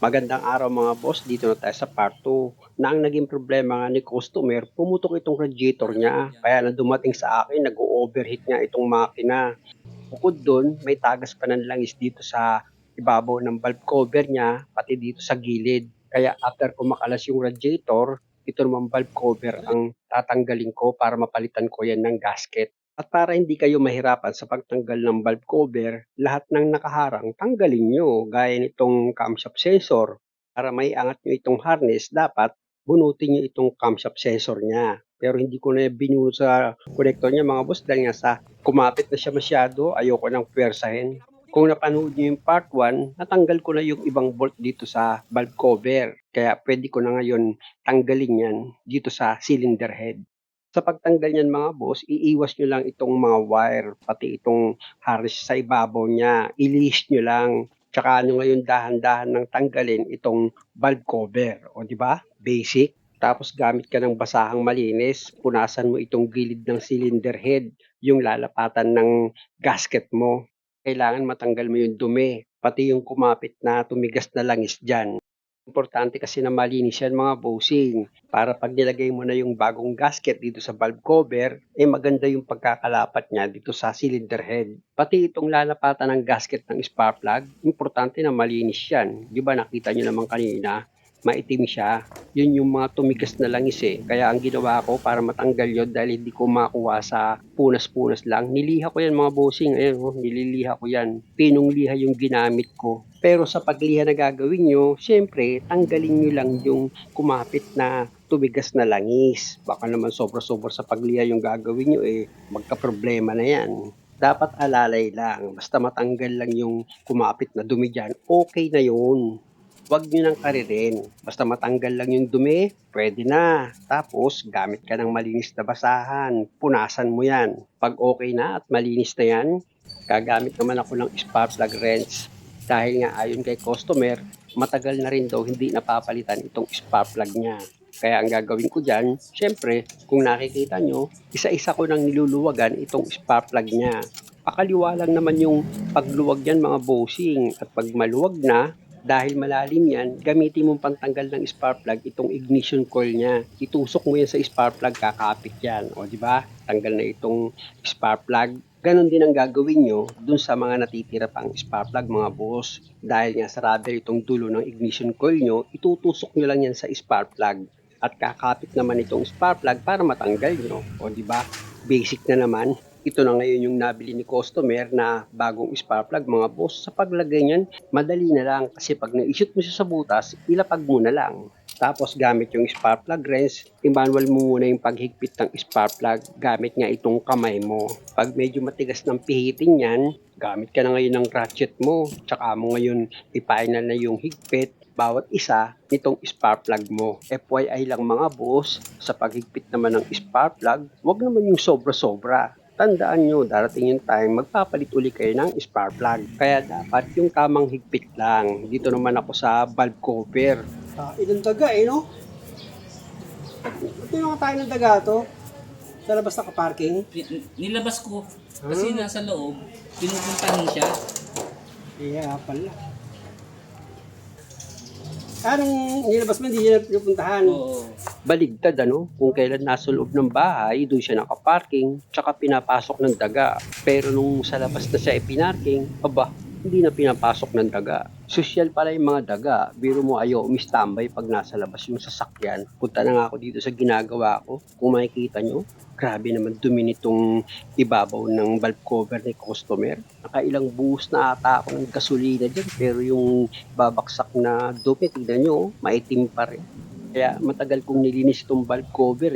Magandang araw mga boss, dito na tayo sa part 2 na ang naging problema nga ni customer, pumutok itong radiator niya. Kaya na dumating sa akin, nag-overheat nga itong makina. Bukod dun, may tagas pa ng langis dito sa ibabaw ng valve cover niya, pati dito sa gilid. Kaya after ko makalas yung radiator, ito naman valve cover ang tatanggalin ko para mapalitan ko yan ng gasket. At para hindi kayo mahirapan sa pagtanggal ng valve cover, lahat ng nakaharang tanggalin nyo gaya nitong camshaft sensor. Para may angat nyo itong harness, dapat bunutin nyo itong camshaft sensor niya. Pero hindi ko na binunot sa connector niya mga boss dahil nga sa kumapit na siya masyado, ayoko nang puwersahin. Kung napanood niyo yung part 1, natanggal ko na yung ibang bolt dito sa valve cover. Kaya pwede ko na ngayon tanggalin yan dito sa cylinder head. Sa pagtanggal niyan mga boss, iiwas nyo lang itong mga wire, pati itong harness sa ibabaw niya. Ilinis nyo lang. Tsaka ano ngayon dahan-dahan ng tanggalin itong valve cover. O di ba? Basic. Tapos gamit ka ng basahang malinis, punasan mo itong gilid ng cylinder head, yung lalapatan ng gasket mo. Kailangan matanggal mo yung dumi, pati yung kumapit na tumigas na langis dyan. Importante kasi na malinis yan mga bossing para pag nilagay mo na yung bagong gasket dito sa valve cover, maganda yung pagkakalapat niya dito sa cylinder head. Pati itong lalapatan ng gasket ng spark plug, importante na malinis yan. Di ba nakita nyo naman kanina, maitim siya. Yun yung mga tumigas na langis Kaya ang ginawa ko para matanggal yun dahil hindi ko makuha sa punas-punas lang. Niliha ko yan mga bossing. Ayun, nililiha ko yan. Pinong liha yung ginamit ko. Pero sa pagliha na gagawin nyo, syempre, tanggalin nyo lang yung kumapit na tumigas na langis. Baka naman sobra-sobra sa pagliha yung gagawin nyo magka-problema na yan. Dapat alalay lang. Basta matanggal lang yung kumapit na dumi dyan, okay na yun. Huwag nyo nang karirin. Basta matanggal lang yung dumi, pwede na. Tapos, gamit ka ng malinis na basahan. Punasan mo yan. Pag okay na at malinis na yan, gagamit naman ako ng spark plug wrench. Dahil nga ayon kay customer, matagal na rin daw hindi napapalitan itong spark plug niya. Kaya ang gagawin ko dyan, syempre, kung nakikita nyo, isa-isa ko nang niluluwagan itong spark plug niya. Pakaliwa lang naman yung pagluwag yan mga bossing. At pag maluwag na, dahil malalim yan, gamitin mong pantanggal ng spark plug itong ignition coil niya. Itusok mo yan sa spark plug, kakapit yan. O di ba? Tanggal na itong spark plug. Ganon din ang gagawin nyo dun sa mga natitira pang spark plug mga boss. Dahil nga sa rubber itong dulo ng ignition coil nyo, itutusok nyo lang yan sa spark plug. At kakapit naman itong spark plug para matanggal nyo. O di ba? Basic na naman. Ito na ngayon yung nabili ni customer na bagong spark plug mga boss. Sa paglagay niyan, madali na lang kasi pag na-shoot mo siya sa butas, ilapag mo na lang. Tapos gamit yung spark plug wrench, i-manual mo muna yung paghigpit ng spark plug gamit nga itong kamay mo. Pag medyo matigas ng pihitin yan, gamit ka na ngayon ng ratchet mo. Tsaka mo ngayon i-final na yung higpit bawat isa nitong spark plug mo. FYI lang mga boss, sa paghigpit naman ng spark plug, wag naman yung sobra-sobra. Tandaan nyo, darating yung time, magpapalit uli kayo ng spark plug. Kaya dapat yung tamang higpit lang. Dito naman ako sa valve cover. Ilang daga no? Ito yung tayo ng daga to. Sa labas na ka-parking. Nilabas ko kasi nasa loob, pinupuntahan siya. Yeah, pala. Anong nilabas mo, hindi niya pinupuntahan? Oo. Baligtad kung kailan nasa loob ng bahay, doon siya nakaparking, tsaka pinapasok ng daga. Pero nung sa labas na siya pinarking, hindi na pinapasok ng daga. Social pala yung mga daga. Biro mo ayaw umistambay pag nasa labas yung sasakyan. Punta na nga ako dito sa ginagawa ko. Kung makikita nyo, grabe naman dumi nitong ibabaw ng valve cover ni customer. Nakailang buhos na ata ako ng gasolina dyan. Pero yung babaksak na dumi, tignan nyo, maitim pa rin. Kaya matagal kong nilinis itong valve cover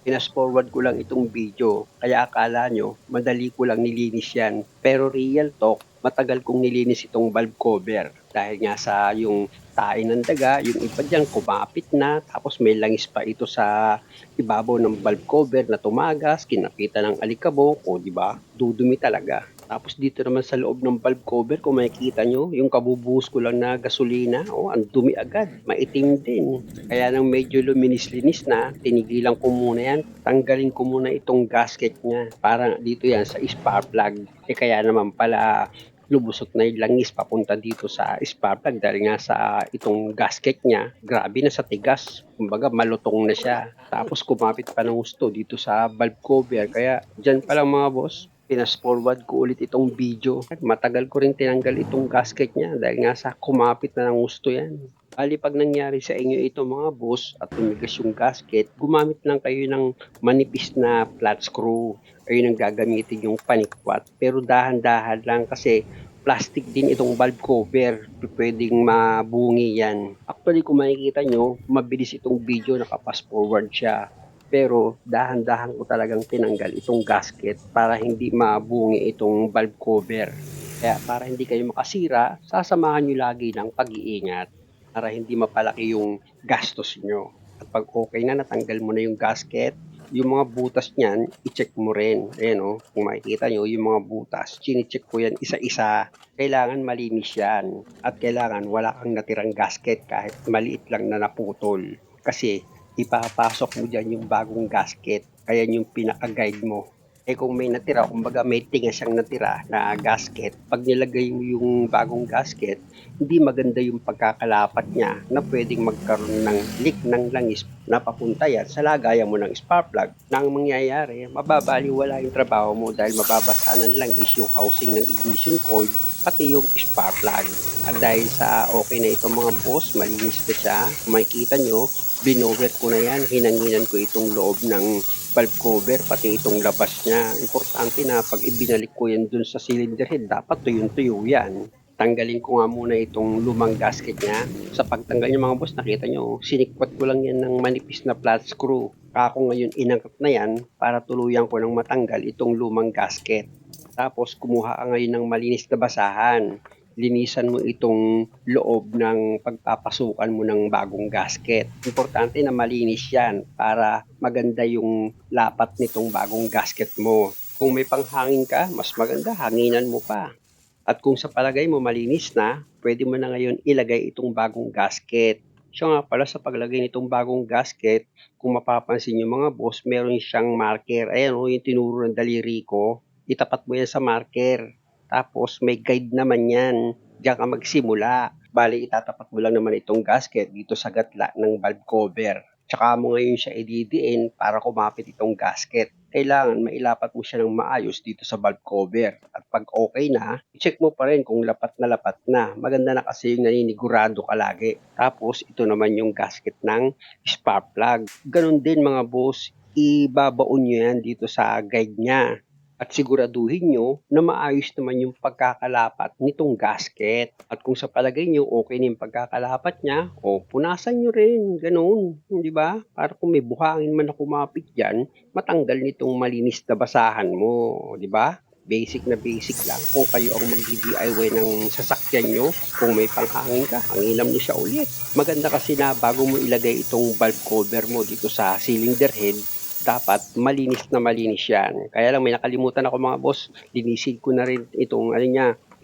Pinas forward ko lang itong video. Kaya akala nyo, madali ko lang nilinis yan. Pero real talk, matagal kong nilinis itong valve cover. Dahil nga sa yung tae ng daga, yung iba dyan kumapit na, tapos may langis pa ito sa ibabaw ng valve cover na tumagas, kinapitan ng alikabok, o di ba? Dudumi talaga. Tapos dito naman sa loob ng valve cover, kung makikita nyo, yung kabubuhos ko lang na gasolina, ang dumi agad, maitim din. Kaya nang medyo luminis-linis na, tinigilan ko muna yan, tanggalin ko muna itong gasket niya, para dito yan sa spark plug. Kaya naman pala, lumusot na yung langis papunta dito sa spark plug dahil nga sa itong gasket niya, grabe na sa tigas. Kumbaga malutong na siya. Tapos kumapit pa ng gusto dito sa valve cover. Kaya dyan pa lang mga boss, pinas-forward ko ulit itong video. Matagal ko rin tinanggal itong gasket niya dahil nga sa kumapit na ng gusto yan. Bali pag nangyari sa inyo ito mga boss at tumigas yung gasket, gumamit lang kayo ng manipis na flat screw. Ayun ang gagamitin yung panikwat. Pero dahan-dahan lang kasi plastic din itong valve cover. Pwedeng mabungi yan. Actually kung makikita nyo, mabilis itong video, naka-fast forward siya. Pero dahan-dahan ko talagang tinanggal itong gasket para hindi mabungi itong valve cover. Kaya para hindi kayo makasira, sasamahan nyo lagi ng pag-iingat para hindi mapalaki yung gastos nyo. At pag okay na, natanggal mo na yung gasket, yung mga butas niyan, i-check mo rin. Ayan o, kung makikita nyo, yung mga butas, chine-check ko yan isa-isa. Kailangan malinis yan. At kailangan wala kang natirang gasket kahit maliit lang na naputol. Kasi ipapasok mo dyan yung bagong gasket. Kaya yung pinaka-guide mo. Kung may natira, kumbaga may tinga siyang natira na gasket, pag nilagay mo yung bagong gasket, hindi maganda yung pagkakalapat niya na pwedeng magkaroon ng leak ng langis na papunta yan sa lagayan mo ng spark plug. Na ang mangyayari, mababaliwala yung trabaho mo dahil mababasa ng langis yung housing ng ignition coil pati yung spark plug. At dahil sa okay na ito mga boss, malinis na siya, makikita nyo, binover ko na yan, hinanginan ko itong loob ng valve cover, pati itong labas niya. Importante na pag ibinalik ko yan dun sa cylinder head, dapat tuyong-tuyo yan. Tanggalin ko nga muna itong lumang gasket niya. Sa pagtanggal niya mga boss, nakita nyo, sinikwat ko lang yan ng manipis na flat screw. Kako ngayon inangkat na yan para tuluyan ko ng matanggal itong lumang gasket. Tapos kumuha ka ngayon ng malinis na basahan. Linisan mo itong loob ng pagpapasukan mo ng bagong gasket. Importante na malinis yan para maganda yung lapat nitong bagong gasket mo. Kung may panghangin ka, mas maganda, hanginan mo pa. At kung sa palagay mo malinis na, pwede mo na ngayon ilagay itong bagong gasket. Siya nga pala sa paglagay nitong bagong gasket, kung mapapansin nyo mga boss, meron siyang marker. Ayan o, yung tinuro ng daliri ko. Itapat mo yan sa marker. Tapos may guide naman yan. Diyan ka magsimula. Bali, itatapat mo lang naman itong gasket dito sa gatla ng valve cover. Tsaka mo ngayon siya ididiin para kumapit itong gasket. Kailangan mailapat mo siya ng maayos dito sa valve cover. At pag okay na, i-check mo pa rin kung lapat na lapat na. Maganda na kasi yung naninigurado ka lagi. Tapos ito naman yung gasket ng spark plug. Ganon din mga boss, ibabaon nyo yan dito sa guide niya. At siguraduhin nyo na maayos naman yung pagkakalapat nitong gasket. At kung sa palagay nyo okay na yung pagkakalapat niya, punasan nyo rin, ganun, di ba? Para kung may buhangin man na kumapit dyan, matanggal nitong malinis na basahan mo, di ba? Basic na basic lang. Kung kayo ang mag-DIY ng sasakyan nyo, kung may panghangin ka, hanginan mo siya ulit. Maganda kasi na bago mo ilagay itong valve cover mo dito sa cylinder head, dapat malinis na malinis yan. Kaya lang may nakalimutan ako mga boss, linisin ko na rin itong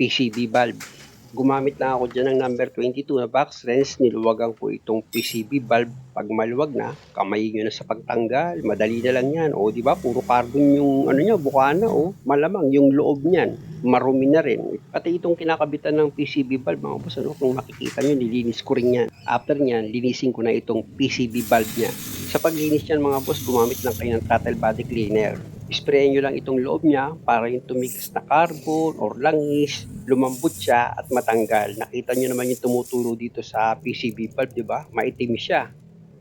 PCB valve. Gumamit na ako dyan ng number 22 na box wrench, niluwagan ko itong PCB valve. Pag maluwag na, kamay nyo na sa pagtanggal, madali na lang yan. O di ba puro carbon yung niya, bukana malamang yung loob niyan, marumi na rin. Pati itong kinakabitan ng PCB valve mga boss, kung makikita nyo, nilinis ko rin yan. After nyan, linisin ko na itong PCB valve niya. Sa paglinis niyan mga boss, gumamit lang kayo ng throttle body cleaner. Sprayin nyo lang itong loob niya para yung tumigas na carbon or langis, lumambot siya at matanggal. Nakita nyo naman yung tumutulo dito sa PCB valve, di ba? Maitim siya.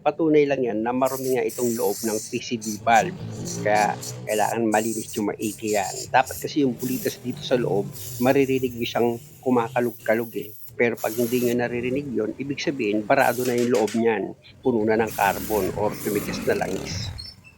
Patunay lang yan na marumi nga itong loob ng PCB valve. Kaya kailangan malinis yung maigi yan. Dapat kasi yung bulitas dito sa loob, maririnig nyo siyang kumakalog-kalog Pero pag hindi nyo naririnig yon, ibig sabihin, barado na yung loob niyan. Puno na ng carbon or tumigas na langis.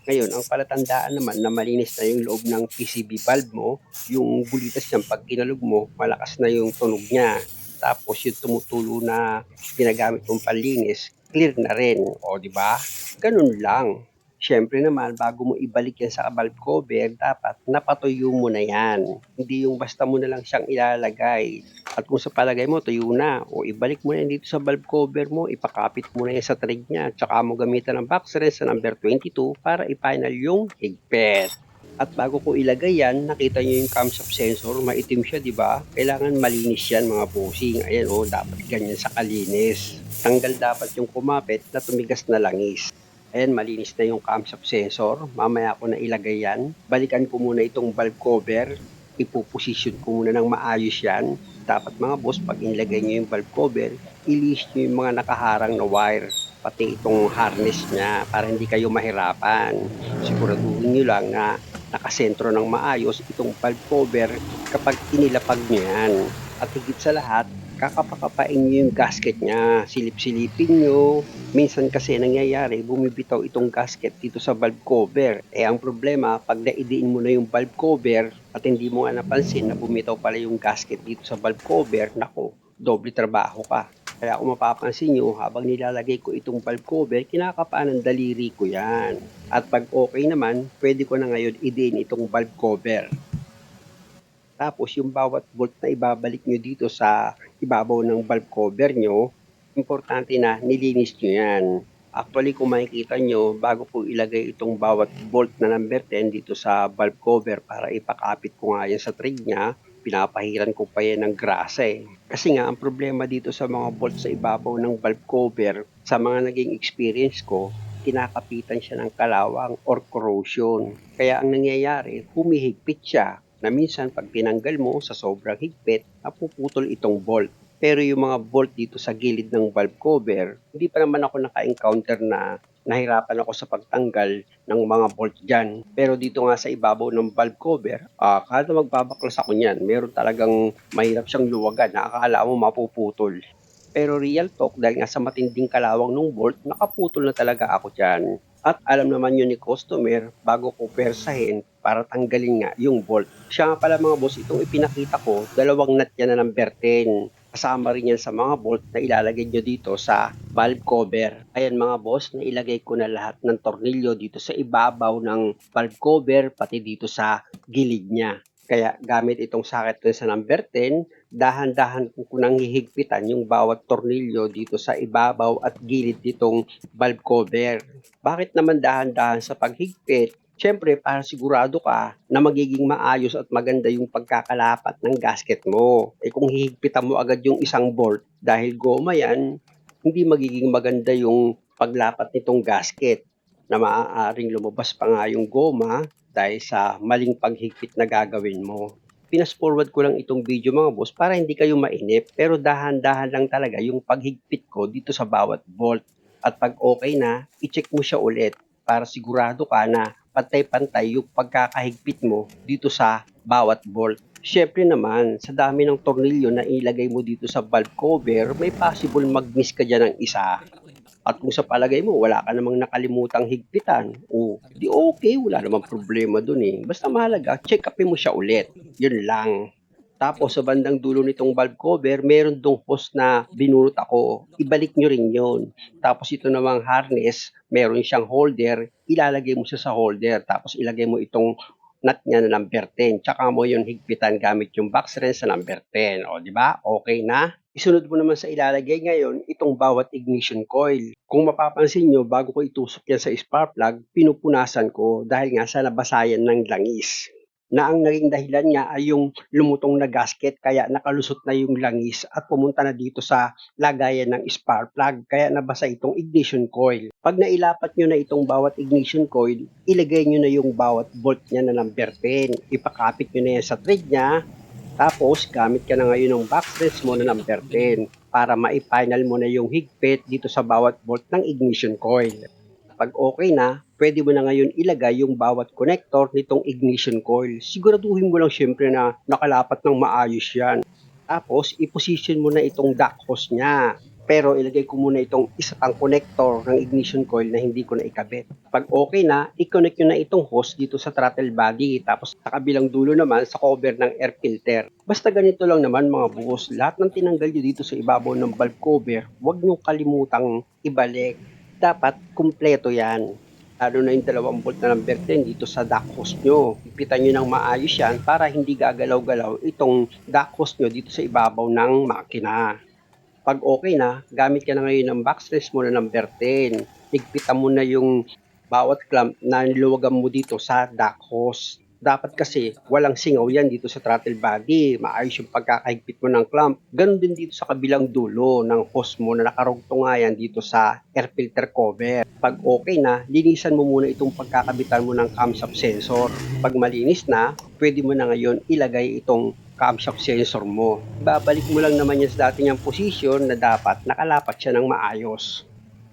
Ngayon, ang palatandaan naman na malinis na yung loob ng PCB valve mo, yung bulitas niyan pag kinalog mo, malakas na yung tunog niya. Tapos yung tumutulo na ginagamit mong panlinis, clear na rin. O, di ba? Ganun lang. Siyempre naman, bago mo ibalik yan sa valve cover, dapat napatuyo mo na yan. Hindi yung basta mo na lang siyang ilalagay. At kung sa palagay mo, tuyo na, ibalik mo na yan dito sa valve cover mo, ipakapit mo na yan sa thread niya, tsaka mo gamitan ng box wrench sa number 22 para i-final yung higpit. At bago ko ilagay yan, nakita nyo yung camshaft sensor, maitim siya, di ba? Kailangan malinis yan mga bossing. Ayan o, dapat ganyan sa kalinis. Tanggal dapat yung kumapit na tumigas na langis. Ayan, malinis na yung camshaft sensor. Mamaya ko na ilagay yan. Balikan ko muna itong valve cover. Ipoposition ko muna ng maayos yan. Dapat mga boss, pag inilagay nyo yung valve cover, ilis nyo yung mga nakaharang na wire. Pati itong harness niya para hindi kayo mahirapan. Siguraduhin nyo lang na nakasentro ng maayos itong valve cover kapag inilapag nyo yan. At higit sa lahat, kakapakapain nyo yung gasket niya. Silip-silipin nyo. Minsan kasi nangyayari, bumibitaw itong gasket dito sa valve cover. Ang problema, pag naidiin mo na yung valve cover at hindi mo nga napansin na bumitaw pala yung gasket dito sa valve cover, nako, doble trabaho ka. Kaya kung mapapansin nyo, habang nilalagay ko itong valve cover, kinakapaan ng daliri ko yan. At pag okay naman, pwede ko na ngayon i-din itong valve cover. Tapos yung bawat bolt na ibabalik nyo dito sa ibabaw ng valve cover nyo, importante na nilinis nyo yan. Actually, kung makikita nyo, bago po ilagay itong bawat bolt na number 10 dito sa valve cover para ipakapit ko nga yan sa thread niya, pinapahiran ko pa yan ng grasa eh. Kasi nga, ang problema dito sa mga bolt sa ibabaw ng valve cover, sa mga naging experience ko, kinakapitan siya ng kalawang or corrosion. Kaya ang nangyayari, humihigpit siya na minsan pag tinanggal mo sa sobrang higpit, napuputol itong bolt. Pero yung mga bolt dito sa gilid ng valve cover, hindi pa naman ako naka-encounter na nahirapan ako sa pagtanggal ng mga bolt dyan. Pero dito nga sa ibabaw ng valve cover, kada magbabaklas ako niyan, meron talagang mahirap siyang luwagan na akala mo mapuputol. Pero real talk, dahil nga sa matinding kalawang ng bolt, nakaputol na talaga ako dyan. At alam naman yun ni customer bago ko persahin para tanggalin nga yung bolt. Siya nga pala mga boss, itong ipinakita ko, dalawang nut yan na number 10. Kasama rin yan sa mga bolt na ilalagay nyo dito sa valve cover. Ayan mga boss, nailagay ko na lahat ng tornilyo dito sa ibabaw ng valve cover, pati dito sa gilid niya. Kaya gamit itong socket ko sa number 10, dahan-dahan ko nang hihigpitan yung bawat tornilyo dito sa ibabaw at gilid nitong valve cover. Bakit naman dahan-dahan sa paghigpit? Siyempre, para sigurado ka na magiging maayos at maganda yung pagkakalapat ng gasket mo. Kung hihigpitan mo agad yung isang bolt, dahil goma yan, hindi magiging maganda yung paglapat nitong gasket na maaaring lumabas pa nga yung goma dahil sa maling paghigpit na gagawin mo. Pinas forward ko lang itong video mga boss para hindi kayo mainip, pero dahan-dahan lang talaga yung paghigpit ko dito sa bawat bolt. At pag okay na, i-check mo siya ulit para sigurado ka na pantay-pantay yung pagkakahigpit mo dito sa bawat bolt. Siyempre naman, sa dami ng tornilyo na ilagay mo dito sa valve cover, may possible mag-miss ka dyan ng isa. At kung sa palagay mo, wala ka namang nakalimutang higpitan, o di okay, wala namang problema dun eh. Basta mahalaga, check upin mo siya ulit. Yun lang. Tapos sa bandang dulo nitong valve cover, meron dong hose na binurot ako. Ibalik nyo rin yun. Tapos ito namang harness, meron siyang holder. Ilalagay mo siya sa holder. Tapos ilagay mo itong nut niya na number 10. Tsaka mo yung higpitan gamit yung box wrench sa number 10. O, di ba? Okay na? Isunod mo naman sa ilalagay ngayon itong bawat ignition coil. Kung mapapansin nyo, bago ko itusok yan sa spark plug, pinupunasan ko dahil nga sa nabasayan ng langis. Na ang naging dahilan niya ay yung lumutong na gasket kaya nakalusot na yung langis at pumunta na dito sa lagayan ng spark plug kaya nabasa itong ignition coil. Pag nailapat nyo na itong bawat ignition coil, ilagay nyo na yung bawat bolt niya na number 10. Ipakapit nyo na yan sa thread niya. Tapos gamit ka na ngayon ng box wrench mo na number 10 para ma-final mo na yung higpit dito sa bawat bolt ng ignition coil. Pag okay na, pwede mo na ngayon ilagay yung bawat connector nitong ignition coil. Siguraduhin mo lang syempre na nakalapat ng maayos yan. Tapos, i-position mo na itong duct hose niya. Pero ilagay ko muna itong isa pang connector ng ignition coil na hindi ko na ikabit. Pag okay na, i-connect nyo na itong hose dito sa throttle body. Tapos sa kabilang dulo naman sa cover ng air filter. Basta ganito lang naman mga boss. Lahat ng tinanggal nyo dito sa ibabaw ng valve cover, huwag nyo kalimutang ibalik. Dapat kumpleto yan. Lalo na yung dalawang bolt na number 10 dito sa duct hose nyo. Ipitan nyo ng maayos yan para hindi gagalaw-galaw itong duct hose nyo dito sa ibabaw ng makina. Pag okay na, gamit ka na ngayon ng box wrench mo na number 10. Higpitan mo na yung bawat clamp na niluwagan mo dito sa duct hose. Dapat kasi walang singaw yan dito sa throttle body, maayos yung pagkakahigpit mo ng clamp. Ganon din dito sa kabilang dulo ng hose mo na nakarugtong nga yan dito sa air filter cover. Pag okay na, linisan mo muna itong pagkakabitan mo ng camshaft sensor. Pag malinis na, pwede mo na ngayon ilagay itong camshaft sensor mo. Babalik mo lang naman yan sa dati niyang posisyon na dapat nakalapat siya ng maayos.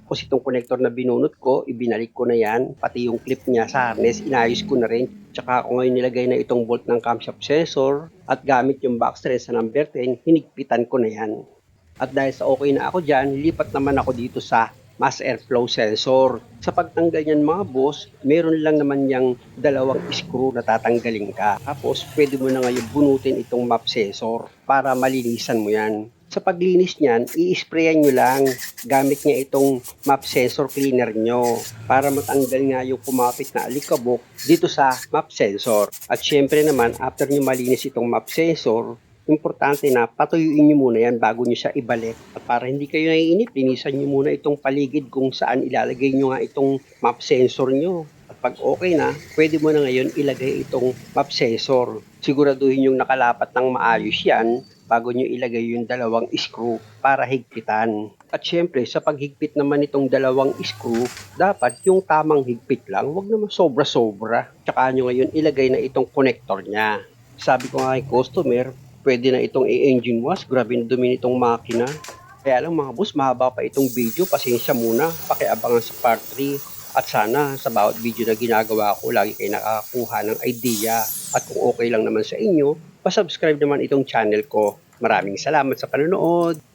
Tapos itong connector na binunot ko, ibinalik ko na yan, pati yung clip niya sa harness, inayos ko na rin. Tsaka ako ngayon nilagay na itong bolt ng camshaft sensor at gamit yung box thread sa number 10, hinigpitan ko na yan. At dahil sa okay na ako dyan, lipat naman ako dito sa mass airflow sensor. Sa pagtanggal niyan mga boss, meron lang naman yung dalawang screw na tatanggalin ka. Tapos pwede mo na ngayon bunutin itong map sensor para malinisan mo yan. Sa paglinis niyan, i-sprayan nyo lang gamit niya itong map sensor cleaner nyo para matanggal nga yung kumapit na alikabok dito sa map sensor. At syempre naman, after nyo malinis itong map sensor, importante na patuyuin nyo muna yan bago nyo siya ibalik. At para hindi kayo naiinip, linisan nyo muna itong paligid kung saan ilalagay nyo nga itong map sensor nyo. At pag okay na, pwede mo na ngayon ilagay itong map sensor. Siguraduhin yung nakalapat ng maayos yan bago nyo ilagay yung dalawang screw para higpitan. At syempre, sa paghigpit naman itong dalawang screw, dapat yung tamang higpit lang, wag naman sobra-sobra. Tsaka nyo ngayon ilagay na itong connector niya. Sabi ko nga kay customer, pwede na itong i-engine wash, grabe na dumi nitong makina. Kaya lang mga boss, mahaba pa itong video, pasensya muna, pakiabangan sa part 3. At sana sa bawat video na ginagawa ko, lagi kayo nakakakuha ng idea. At kung okay lang naman sa inyo, pasubscribe naman itong channel ko. Maraming salamat sa panonood!